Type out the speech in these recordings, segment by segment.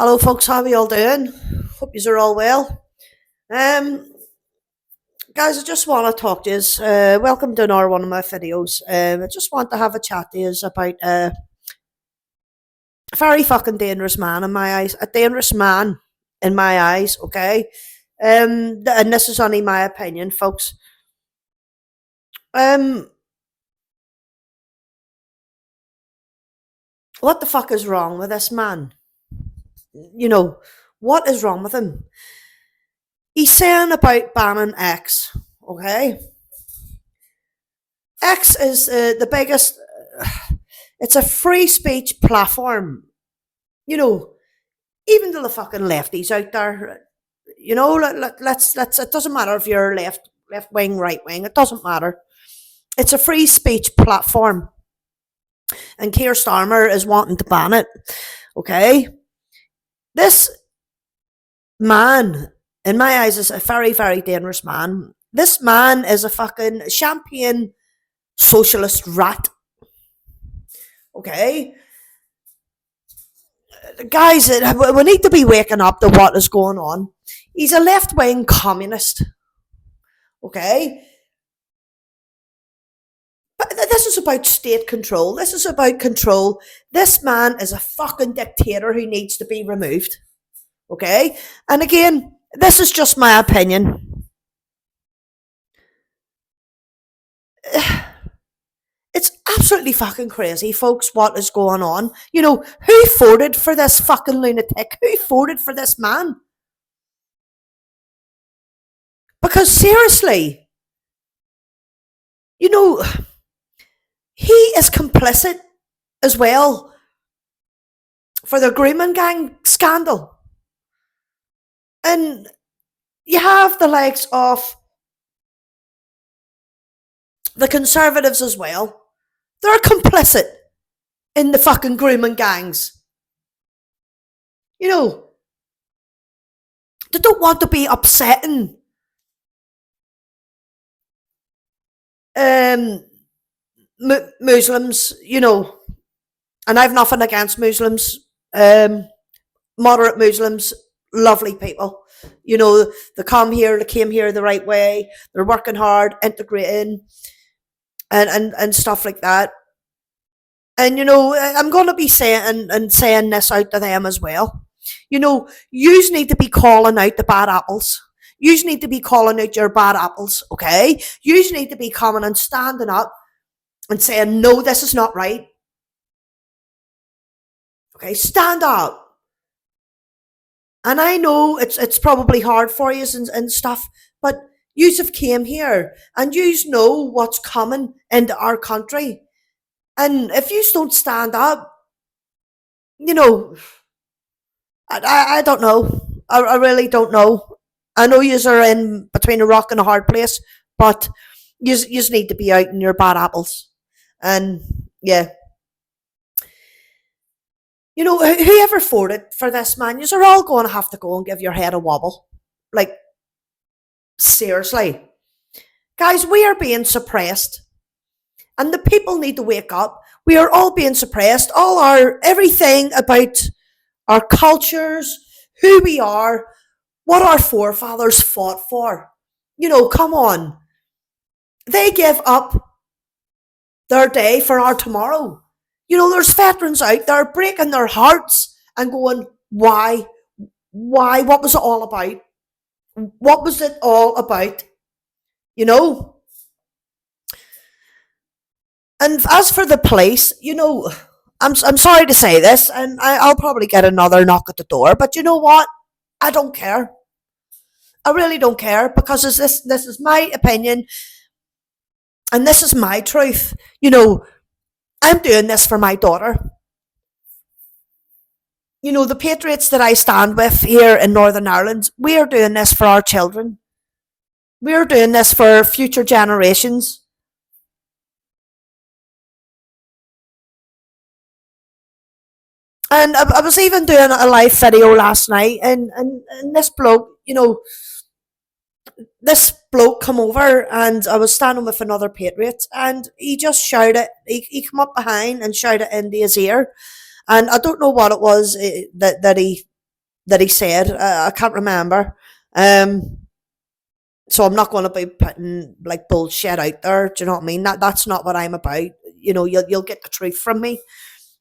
Hello, folks. How are you all doing? Hope you're all well. Um, Guys, I just want to talk to you. Welcome to another one of my videos. I just want to have a chat to you about a very fucking dangerous man in my eyes. A dangerous man in my eyes. Okay. And this is only my opinion, folks. Um, what the fuck is wrong with this man? You know, what is wrong with him? He's saying about banning X. Okay. X is the biggest. It's a free speech platform. You know, even to the fucking lefties out there. Let's. It doesn't matter if you're left wing, right wing. It doesn't matter. It's a free speech platform, and Keir Starmer is wanting to ban it. Okay, this man, in my eyes, is a very, very dangerous man. This man is a fucking champagne socialist rat. Okay, guys, we need to be waking up to what is going on. He's a left wing communist. Okay, but this is about state control. This is about control. This man is a fucking dictator who needs to be removed. Okay, and again, this is just my opinion. It's absolutely fucking crazy, folks, what is going on. You know, who voted for this fucking lunatic? Who voted for this man? Because seriously, you know, he is complicit as well for the Grooming Gang scandal. And you have the likes of the Conservatives as well. They're complicit in the fucking grooming gangs. You know, they don't want to be upsetting Muslims, you know, and I've nothing against Muslims. Moderate Muslims, lovely people. You know, they came here the right way, they're working hard, integrating, and stuff like that. And you know, I'm gonna be saying this out to them as well. You know, yous need to be calling out the bad apples. Yous need to be calling out your bad apples, okay? Yous need to be coming and standing up and saying, no, this is not right. Okay, stand up. And I know it's probably hard for you and stuff, but yous have came here and yous know what's coming into our country. And if you don't stand up, you know, I don't know. I really don't know. I know yous are in between a rock and a hard place, but yous need to be out in your bad apples. And yeah, you know, whoever voted for this man, yous are all going to have to go and give your head a wobble. Like, seriously. Guys, we are being suppressed. And the people need to wake up. We are all being suppressed. Everything about our cultures, who we are, what our forefathers fought for. You know, come on. They give up their day for our tomorrow. You know, there's veterans out there breaking their hearts and going, why? Why? What was it all about? What was it all about? You know? And as for the police, you know, I'm sorry to say this, and I'll probably get another knock at the door, but you know what? I don't care. I really don't care because this is my opinion and this is my truth. You know, I'm doing this for my daughter. You know, the patriots that I stand with here in Northern Ireland, we are doing this for our children. We are doing this for future generations. And I was even doing a live video last night, and this bloke, you know, this bloke come over, and I was standing with another patriot, and he just shouted. He come up behind and shouted into his ear, and I don't know what it was that he that he said. I can't remember. Um, so I'm not going to be putting like bullshit out there. Do you know what I mean? That's not what I'm about. You'll get the truth from me.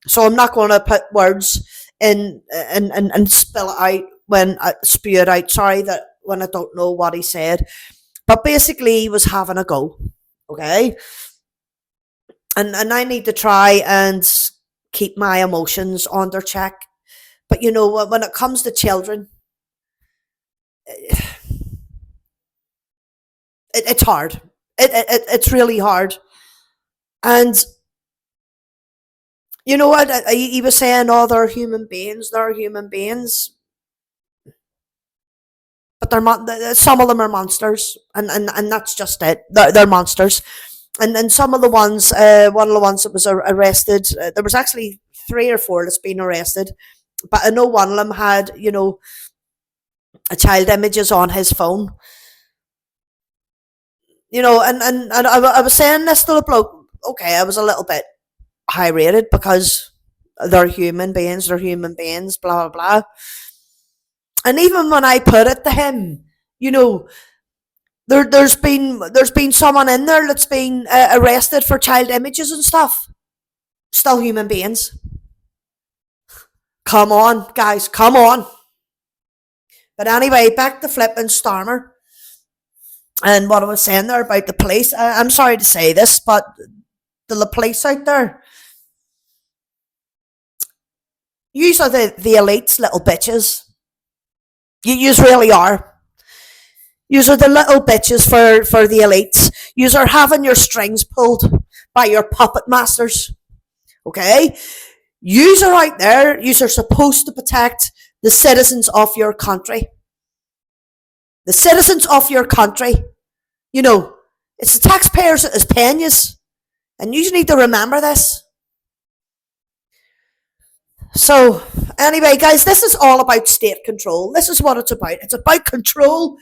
So I'm not going to put words in and spill it out when I spew it out. Sorry, that when I don't know what he said. But basically, he was having a go. Okay, and I need to try and keep my emotions under check. But when it comes to children, it's hard. It's really hard. And you know what? He was saying, "Oh, they're human beings. They're human beings." But some of them are monsters, and that's just it. They're monsters, and some of the ones, one of the ones that was arrested, there was actually three or four that's been arrested, but I know one of them had a child images on his phone, and I was saying this to the bloke. Okay, I was a little bit high rated because they're human beings, blah blah blah. And even when I put it to him, you know, there's been someone in there that's been arrested for child images and stuff. Still human beings. Come on, guys, come on. But anyway, back to flipping Starmer and what I was saying there about the police. I'm sorry to say this, but the police out there, you are the elites, little bitches. You really are. You are the little bitches for the elites. You are having your strings pulled by your puppet masters. Okay? You are out there. You are supposed to protect the citizens of your country. The citizens of your country. It's the taxpayers that is paying you. And you need to remember this. So, anyway, guys, this is all about state control. This is what it's about. It's about control.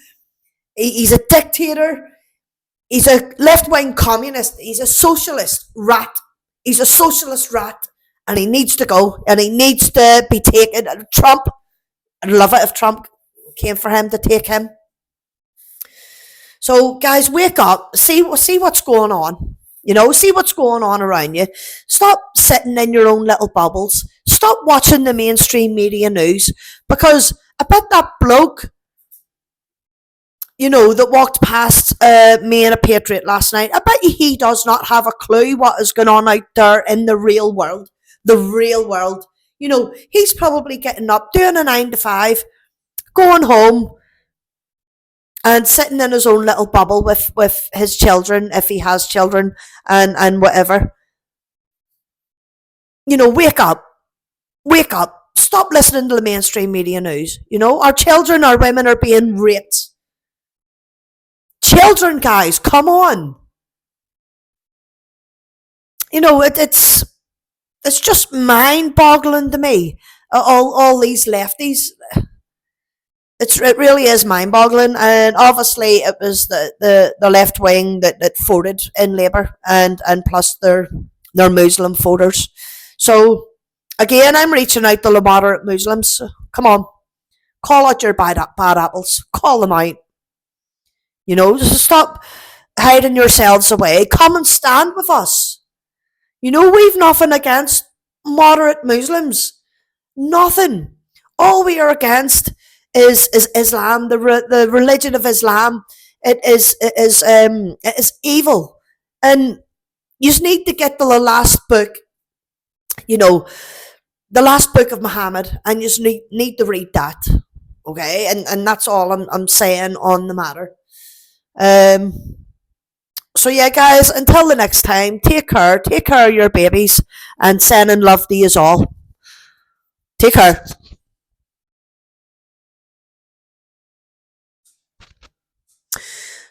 He's a dictator. He's a left wing communist. He's a socialist rat. He's a socialist rat. And he needs to go. And he needs to be taken. Trump, I'd love it if Trump came for him to take him. So, guys, wake up. See what's going on. See what's going on around you. Stop sitting in your own little bubbles. Stop watching the mainstream media news. Because I bet that bloke, that walked past me and a Patriot last night, I bet he does not have a clue what is going on out there in the real world. The real world. He's probably getting up, doing a 9 to 5, going home, and sitting in his own little bubble with his children, if he has children, and whatever. Wake up. Wake up. Stop listening to the mainstream media news. Our children, our women are being raped. Children, guys, come on. It's just mind-boggling to me. All these lefties. It really is mind-boggling, and obviously it was the left wing that voted in Labour, and plus their Muslim voters. So again, I'm reaching out to the moderate Muslims. Come on, call out your bad apples. Call them out. Just stop hiding yourselves away. Come and stand with us. We've nothing against moderate Muslims. Nothing. All we are against is Islam, the religion of Islam. It is evil, and you just need to get to the last book. The last book of Muhammad, and you just need to read that. Okay, and that's all I'm saying on the matter. So yeah, guys, until the next time, take care of your babies, and sending love to you all. Take care.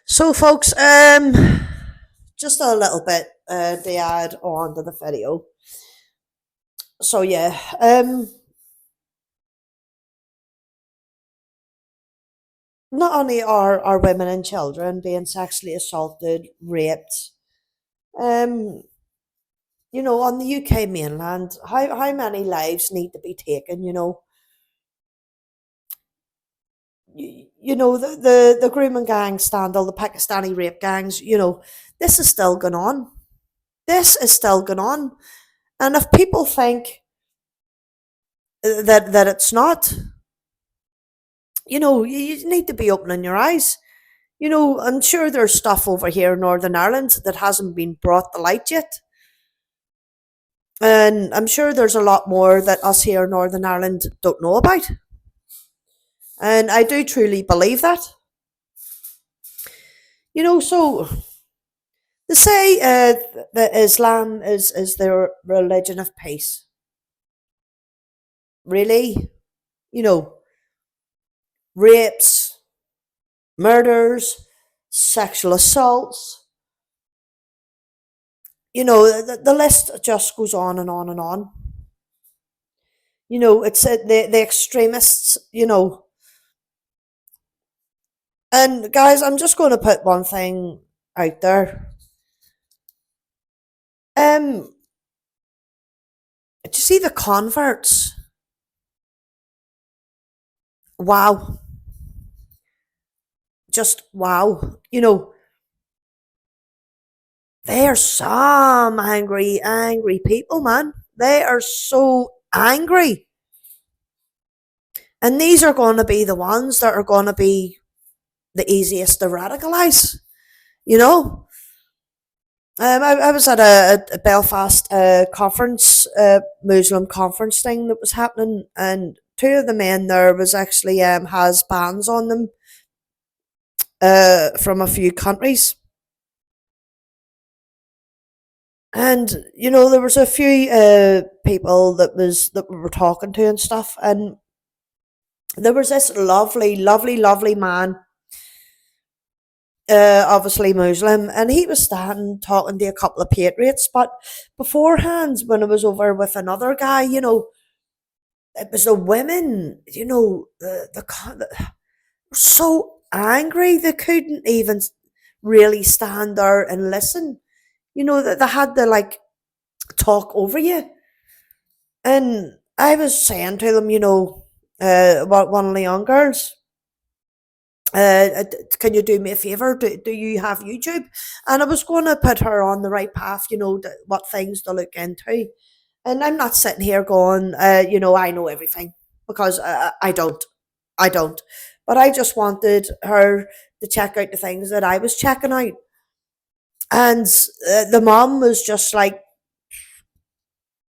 So, folks, just a little bit to add on to the video. So yeah, not only are women and children being sexually assaulted, raped, um, on the UK mainland, how many lives need to be taken? you know, the grooming gang scandal, the Pakistani rape gangs, you know, this is still going on. This is still going on. And if people think that it's not, you know, you need to be opening your eyes. You know, I'm sure there's stuff over here in Northern Ireland that hasn't been brought to light yet. And I'm sure there's a lot more that us here in Northern Ireland don't know about. And I do truly believe that. You know, so they say that Islam is their religion of peace. Really? You know, rapes, murders, sexual assaults. You know, the list just goes on and on and on. You know, it's the extremists, you know. And guys, I'm just going to put one thing out there. Do you see the converts? Wow. Just wow. You know, they are some angry, angry people, man. They are so angry. And these are going to be the ones that are going to be the easiest to radicalize, you know. I was at a Belfast conference, Muslim conference thing that was happening, and two of the men there was actually has bans on them from a few countries. And you know, there was a few people that we were talking to and stuff, and there was this lovely, lovely, lovely man, obviously Muslim, and he was standing talking to a couple of patriots. But beforehand, when I was over with another guy, you know, it was the women, you know, the were so angry they couldn't even really stand there and listen. You know, that they had to like talk over you. And I was saying to them, you know, what one of the young girls, can you do me a favor? Do you have YouTube? And I was going to put her on the right path, you know, what things to look into. And I'm not sitting here going, you know, I know everything, because I don't. I don't. But I just wanted her to check out the things that I was checking out. And the mom was just like,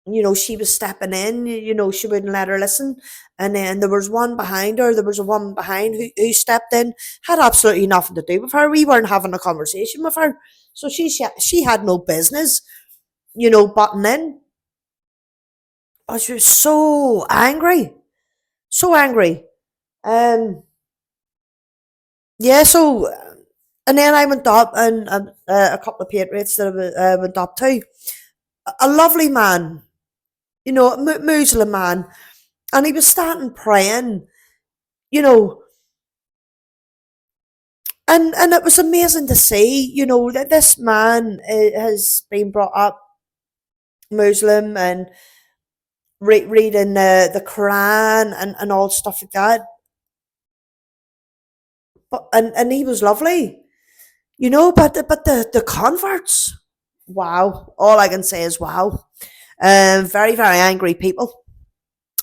you know, she was stepping in, you know, she wouldn't let her listen. And then there was one behind her, there was a woman behind who stepped in, had absolutely nothing to do with her. We weren't having a conversation with her. So she had no business, you know, butting in. But she was so angry. So angry. Um, yeah, so, and then I went up and a couple of patriots that I went up to. A lovely man, you know, a Muslim man. And he was standing praying, you know, and it was amazing to see, you know, that this man has been brought up Muslim and reading the Quran and all stuff like that. But and he was lovely, you know. But the converts, wow! All I can say is wow. Very very angry people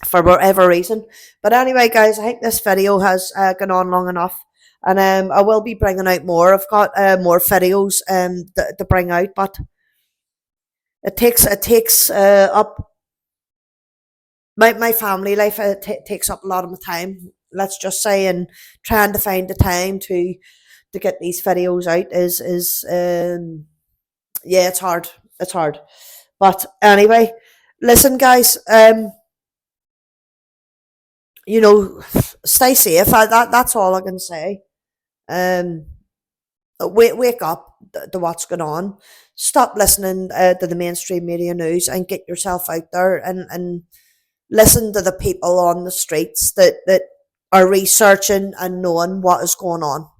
for whatever reason. But anyway, guys, I think this video has gone on long enough. And I will be bringing out more. I've got more videos to bring out, but it takes up my family life. Takes up a lot of my time. Let's just say, and trying to find the time to get these videos out is yeah, it's hard. It's hard. But anyway, listen, guys. You know, stay safe. That's all I can say. Um, wake up to what's going on. Stop listening to the mainstream media news and get yourself out there and listen to the people on the streets that are researching and knowing what is going on.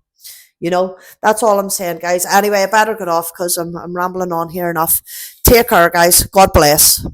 You know, that's all I'm saying, guys. Anyway, I better get off because I'm rambling on here enough. Take care, guys. God bless.